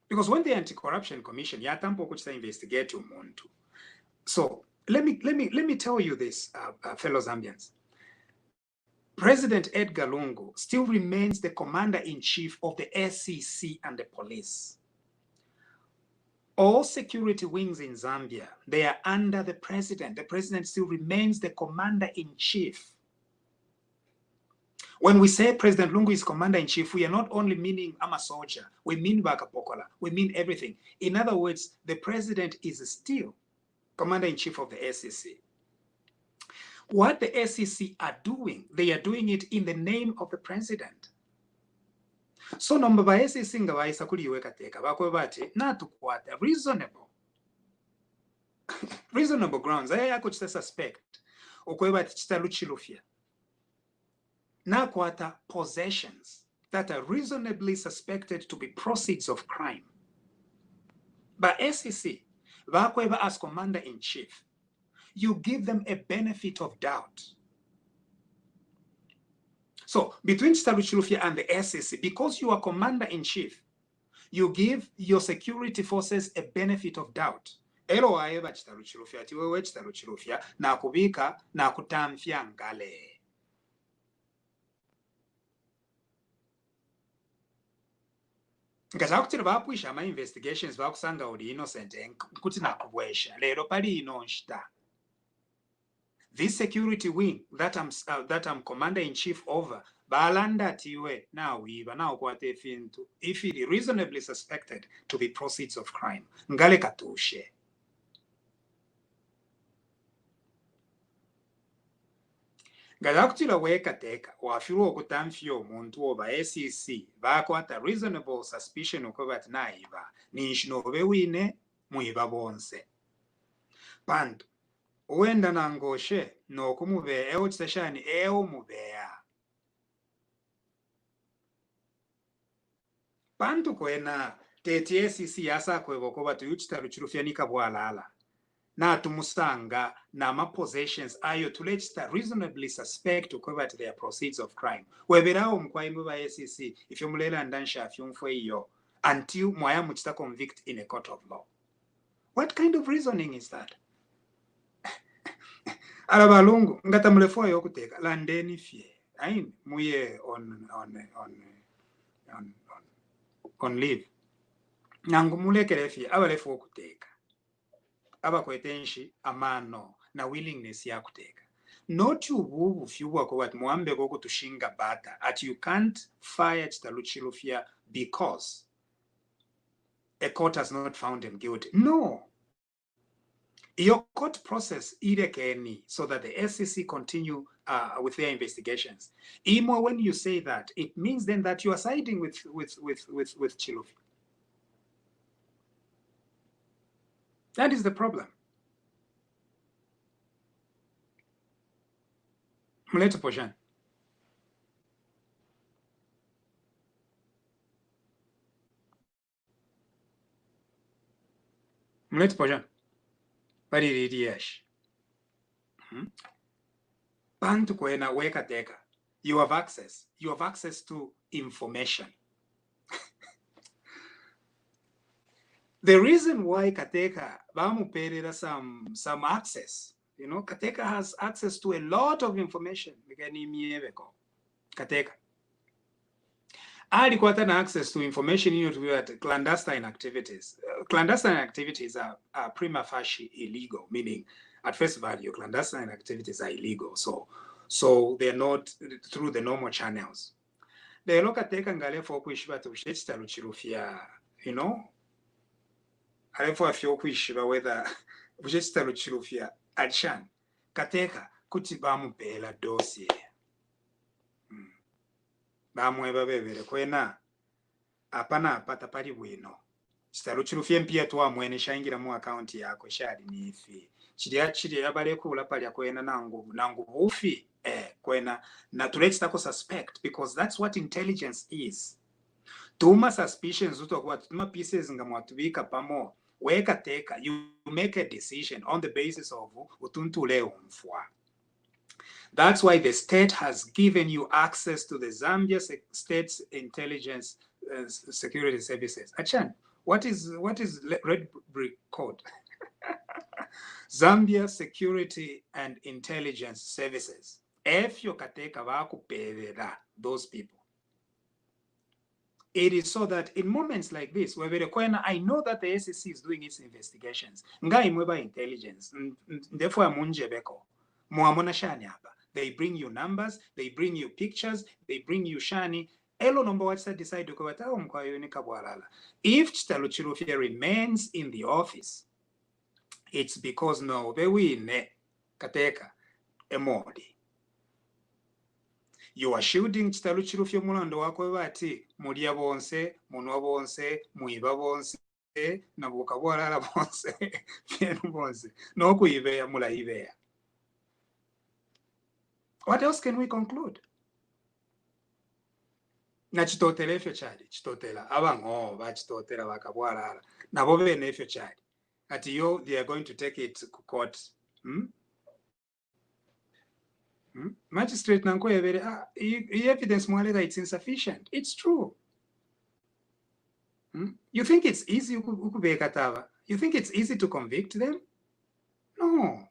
Because when the Anti-Corruption Commission yatampo kuchita investigate umuntu. So let me tell you this, fellow Zambians. President Edgar Lungu still remains the commander-in-chief of the SEC and the police. All security wings in Zambia, they are under the president. The president still remains the commander-in-chief. When we say President Lungu is commander-in-chief, we are not only meaning I'm a soldier. We mean Bakapokola. We mean everything. In other words, the president is still commander-in-chief of the SEC. What the SEC are doing, they are doing it in the name of the president. So number by SEC ngawaisa kuliweka teka bakwebate na tukwata reasonable grounds aya kuchita suspect okwebate chitaluchilufia na kwata possessions that are reasonably suspected to be proceeds of crime. But SEC bakweba as commander-in-chief, you give them a benefit of doubt. So between Chitaluchilufia and the SEC, because you are commander-in-chief, you give your security forces a benefit of doubt. Elo aeba Chitaluchilufia, tiwewe Chitaluchilufia, na kubika, na kutamfia ngale. Ngazakutira bapuisha ama investigations bakusanga uli innocent kuti nakubwesha. Lero pali inonshita. This security wing that I'm commander-in-chief over, balanda tiwe na wiba na ukwate fintu if it is reasonably suspected to be proceeds of crime. Ngale katushe. Ngazakutila weka teka wafiru okutamfio muntu oba SEC bakwata reasonable suspicion ukobat na iba ninshinobe wine muiba bonse. Pantu uenda nangoshe no kumube eo chitashani eo mubea. Pantu kwena teti SEC yasa kwebo koba tuyuchitaluchilufia nikabwalala. Na tumusanga na ma possessions ayo tulechita reasonably suspect ukoba their proceeds of crime. Weberawo mkwaimu ba SEC if yumulela ndansha afyumfwe iyo until mwaya muchita convict in a court of law. What kind of reasoning is that? Alabalungu ngata mulefo yokuteka landeni fie ayin muye on leave nangu mulekere fie abalefo okuteka abakwetenshi amano na willingness ya kuteka not ububu fyubwa ko wat muambe ko kutushinga bata at you can't fire Chitaluchilufia because a court has not found him guilty. No. Your court process irekeni so that the SEC continue with their investigations. Imo, when you say that, it means then that you are siding with Chilufia. That is the problem. Mleto Pojan. Mleto Pojan. Bantu kwena weka teka. You have access. You have access to information. The reason why Kateka bamuperera some access, you know, Kateka has access to a lot of information. Kateka. Alikuwa na access to information into clandestine activities. Clandestine activities are prima facie illegal, meaning at face value, clandestine activities are illegal. So they're not through the normal channels. They look at taking ngale for kuishiba to Chitaluchilufia, you know. Ale for a few kuishiba whether Chitaluchilufia adshan kateka kutibamu bela dossier. Bamweba bebere kwena apana apata pali bwino Chitaluchilufia mpia tuwa mwene shaingira mu account yako shali nifi chiri abale kula pali kwena nangu bufi kwena na tulechitako suspect, because that's what intelligence is. Tuma suspicions utakuwa tuma pieces ngamwatubika pamo weka teka, you make a decision on the basis of utuntule umfwa. That's why the state has given you access to the Zambia State's Intelligence Security Services. Achan, what is Red Brick Code? Zambia Security and Intelligence Services. If you kateka vakupevera those people. It is so that in moments like this, where I know that the SEC is doing its investigations. Ngai mweba intelligence. Therefore, munjebeko. Muamona shani hapa. They bring you numbers, they bring you pictures, they bring you shani. Elo number what decide to go. If Chitaluchirufia remains in the office, it's because no, they win kateka emodi. You are shooting Chitaluchirufia mulando wako bati mulia bonse, munwa bonse, muiba bonse, nabuka bwalala bonse, fienu bonse. No kuibeya mula ibeya. What else can we conclude? Na chitotela efyo chali, chitotela abango ba chitotela bakabwalala. Na bobe nefyo chali. Ati yo they are going to take it to court. Magistrate nanko evere evidence mwalega it's insufficient. It's true. You think it's easy ukubeka tava? You think it's easy to convict them? No.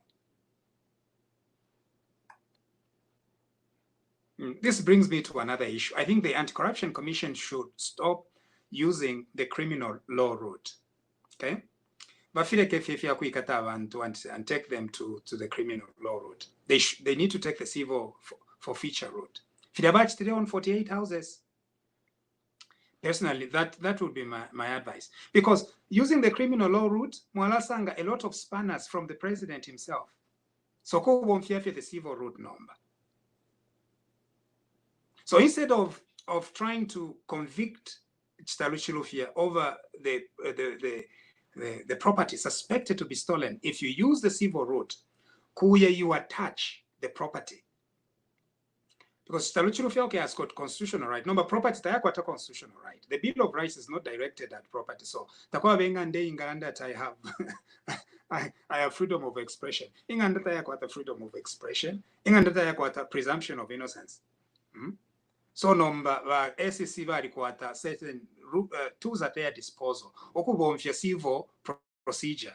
This brings me to another issue. I think the Anti-Corruption Commission should stop using the criminal law route. Okay? And take them to the criminal law route. They need to take the civil forfeiture route. Fidabach today on 48 houses. Personally, that would be my advice. Because using the criminal law route, Mwalasanga, a lot of spanners from the president himself. So ko won't fear the civil route number. So instead of trying to convict Chitaluchirufia over the property suspected to be stolen, if you use the civil route, kuya you attach the property. Because Chitaluchirufia has got constitutional right. Number property tayako ata constitutional right. The Bill of Rights is not directed at property. So takwa benga nde inganda that I have I have freedom of expression. Inganda tayako ata freedom of expression. Inganda tayako ata presumption of innocence. So number SEC require certain tools at their disposal. Okubomfia civil procedure,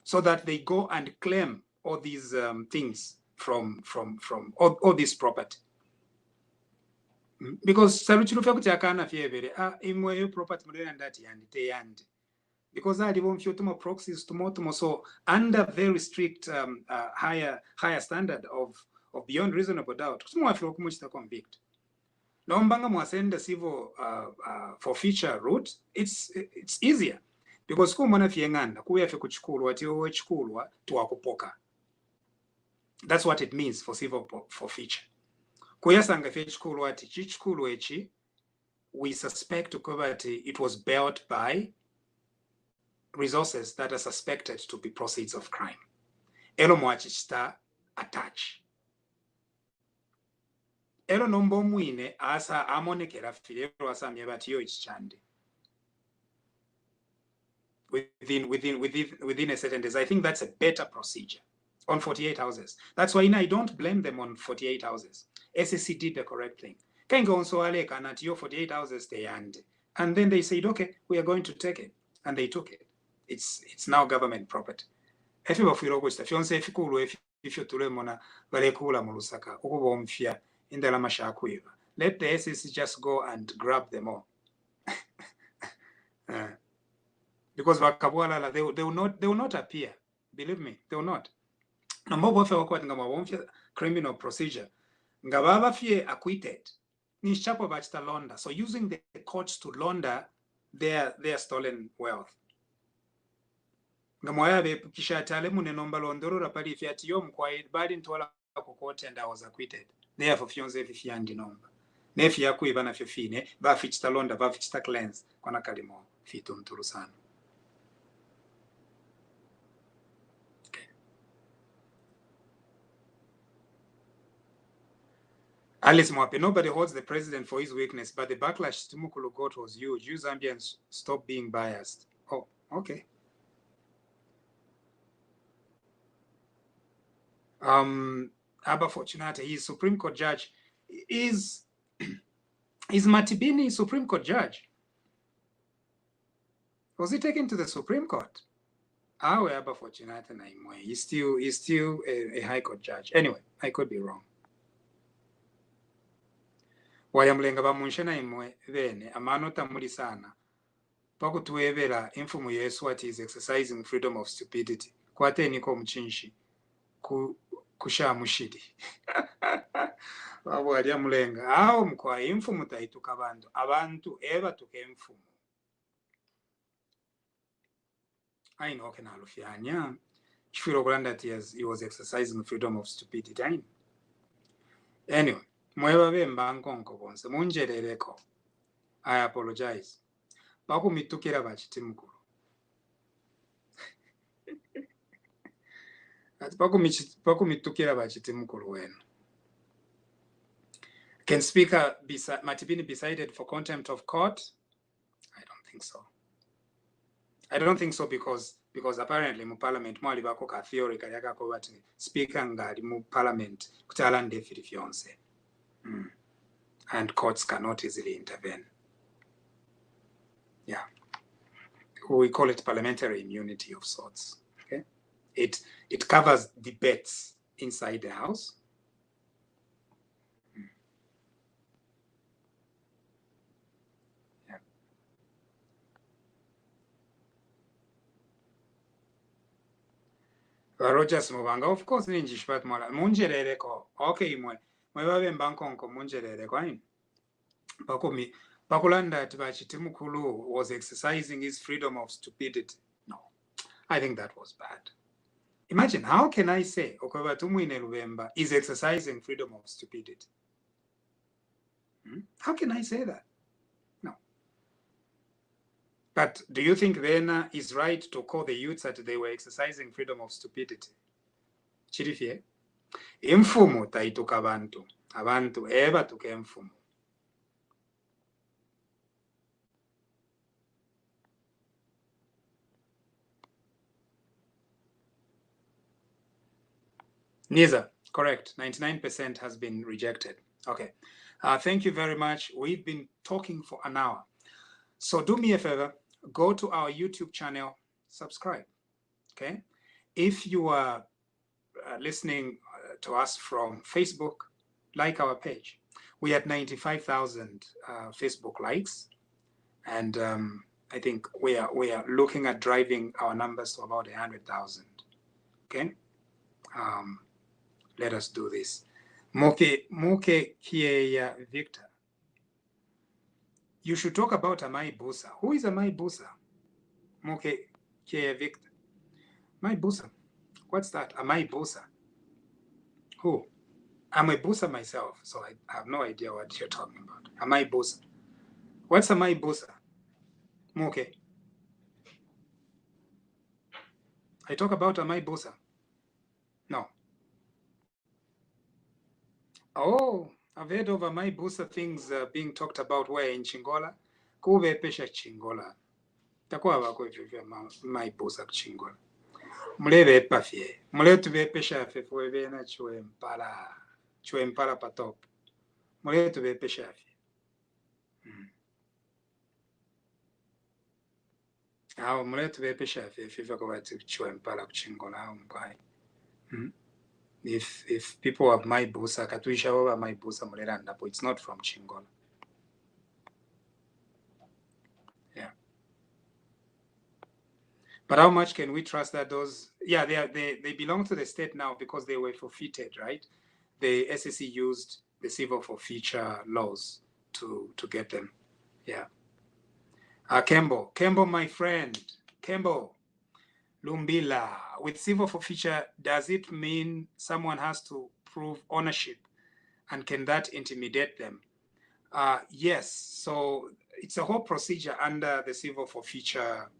so that they go and claim all these things from all this property. Because Saluchirufia kutakana fievere imwe property modern that and because I won't feel to proxies to so under very strict higher standard of beyond reasonable doubt. Small feel convict. Nombanga mwasenda civil forfeiture route, it's easier because kumana fienganda kuyafe kuchukulwa tiwe chukulwa tuwakupoka. That's what it means for civil forfeiture. Kuyasanga fe chukulwa ti chichukulwa echi, we suspect ukobati it was built by resources that are suspected to be proceeds of crime. Elo mwachichita attach. Elo nombo mwine asa amonekera filero asa miebatiyo ichichande. Within a certain days. I think that's a better procedure on 48 houses. That's why I don't blame them on 48 houses. SEC did the correct thing. Kengo onso aleka and your 48 houses they and then they said, okay, we are going to take it. And they took it. It's now government property. If you let the SEC just go and grab them all. Because they will not appear. Believe me, they will not. Criminal procedure. Ngababa fie acquitted. Nishapo bachta launder. So using the courts to launder their stolen wealth. Ngamoya be kisha talemu ne nomba londoro rapali fiati yom kwa bali ntola kokote and I was acquitted. Therefore fionze fiandi nomba. Nefi yaku ibana fifine ba fichta londa ba fichta cleanse kona kalimo fitu mturusano. Alice Mwape, nobody holds the president for his weakness, but the backlash Chitimukulu got was huge. You Zambians stop being biased. Oh, okay. Abba Fortunata, he's Supreme Court judge. Is Matibini Supreme Court judge? Was he taken to the Supreme Court? Abba Fortunata Naimwe. He's still a High Court judge. Anyway, I could be wrong. Wayamlenga bamunshe naimwe bene amanota muri sana pakutuwebera imfumu yesu what is exercising freedom of stupidity kwateni ko mchinshi kushamushiri wabo ali amulenga aho mkwa imfumu taituka abantu eba tuke imfumu aino kana alufyanya chifiro kulanda he was exercising freedom of stupidity anyway mweba bemba nkonko bonse munjerereko. I apologize. Bakumitukira ba Chitimukulu. Bakumitukira ba Chitimukulu wenu. Can Speaker Matibini be cited for contempt of court? I don't think so. I don't think so because apparently mu parliament mwali bako ka theory kayaka ko bati speaker ngali mu parliament kutala ndefiri fyonse. And courts cannot easily intervene. Yeah. We call it parliamentary immunity of sorts. Okay. It covers debates inside the house. Yeah. Rogers Mubanga, of course, ninjishpat mola. Munjerereko. Okay, mwebabe mbankonko munjerereko ayin. Pakulanda Chitimukulu was exercising his freedom of stupidity. No, I think that was bad. Imagine, how can I say Okabatumwine Lubemba is exercising freedom of stupidity? How can I say that? No. But do you think Vena is right to call the youths that they were exercising freedom of stupidity? Chirifie? Imfumu taituka abantu eba tuke imfumu. Neither, correct. 99% has been rejected. Okay. Thank you very much. We've been talking for an hour. So do me a favor, go to our YouTube channel, subscribe. Okay. If you are listening to us from Facebook, like our page. We had 95,000 Facebook likes. And I think we are looking at driving our numbers to about 100,000. Okay. Let us do this. Moke Kieya Victor. You should talk about Amai Busa. Who is Amai Busa? Moke Kieya Victor. Amai Busa. What's that? Amai Busa. Who? I'm a Busa myself, so I have no idea what you're talking about. Amai Busa. What's Amai Busa? Moke. I talk about Amai Busa. No. Oh, I've heard of Amai Busa things being talked about where in Chingola. Kube pesha Chingola. Takwa wako ifyo Amai Busa Chingola. Mulebe pafye. Muletu be pesha fefwe bena chwe mpala patop. Muletu be pesha fye. Aho muletu be pesha fye fefwe kwa watu chwe mpala kuchingola hao mpai. If people have my busa, katuisha over my busa muliranda, but it's not from Chingola. Yeah. But how much can we trust that those? Yeah, they belong to the state now because they were forfeited, right? The SEC used the civil forfeiture laws to get them. Yeah. Kembo, my friend, Kembo. Lumbila, with civil forfeiture, does it mean someone has to prove ownership? And can that intimidate them? Yes, so it's a whole procedure under the civil forfeiture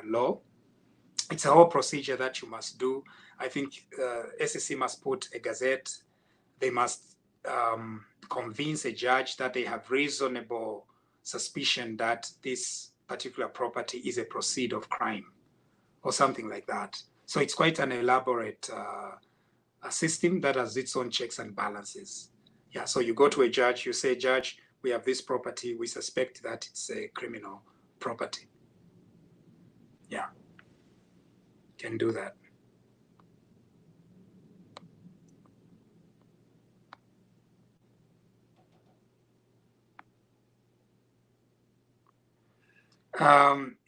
law. It's a whole procedure that you must do. I think SEC must put a gazette. They must convince a judge that they have reasonable suspicion that this particular property is a proceed of crime or something like that. So it's quite an elaborate a system that has its own checks and balances. Yeah, so you go to a judge, you say, Judge, we have this property, we suspect that it's a criminal property. Yeah, can do that.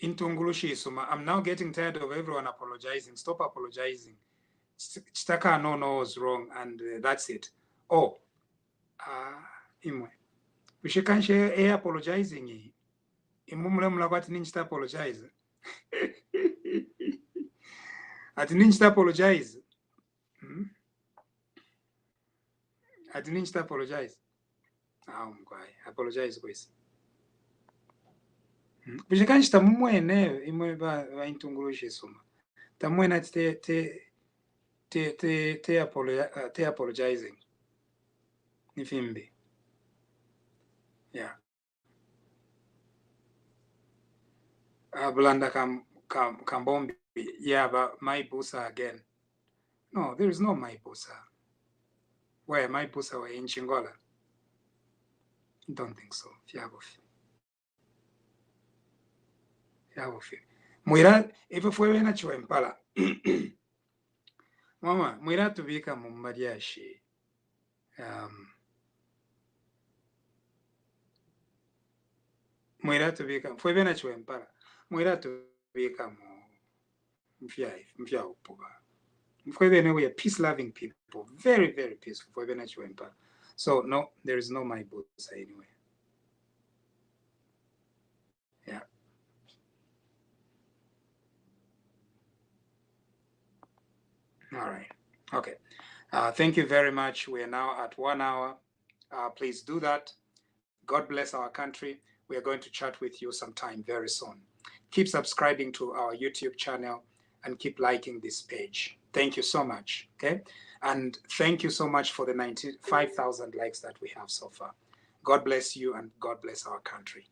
Intungulushi Suma, I'm now getting tired of everyone apologizing. Stop apologizing. Chitaka no was wrong, and that's it. Oh, imwe. Ushikanshe apologizing. Imumule mulakwati ninchita apologize. Ati ninchita apologize. Ati ninchita apologize. Apologize kwesi. Ushikanshe tamumwene imwe ba intungulushi Suma. Tamwene te apologizing. Nifimbi. Yeah. Bulanda Kambombi. Yeah, but my busa again. No, there is no my busa. Where my busa were in Chingola? Don't think so. Mwira, if fue na Chiwempala. Mama, mwira tubika mumbadiashi. Mwira tubika, fue na Chiwempala. Mwira tubika mfia upuba. We are peace-loving people, very, very peaceful. So no, there is no my busa anyway. Yeah. All right. Okay. Thank you very much. We are now at 1 hour. Please do that. God bless our country. We are going to chat with you sometime very soon. Keep subscribing to our YouTube channel and keep liking this page. Thank you so much. Okay. And thank you so much for the 95,000 likes that we have so far. God bless you and God bless our country.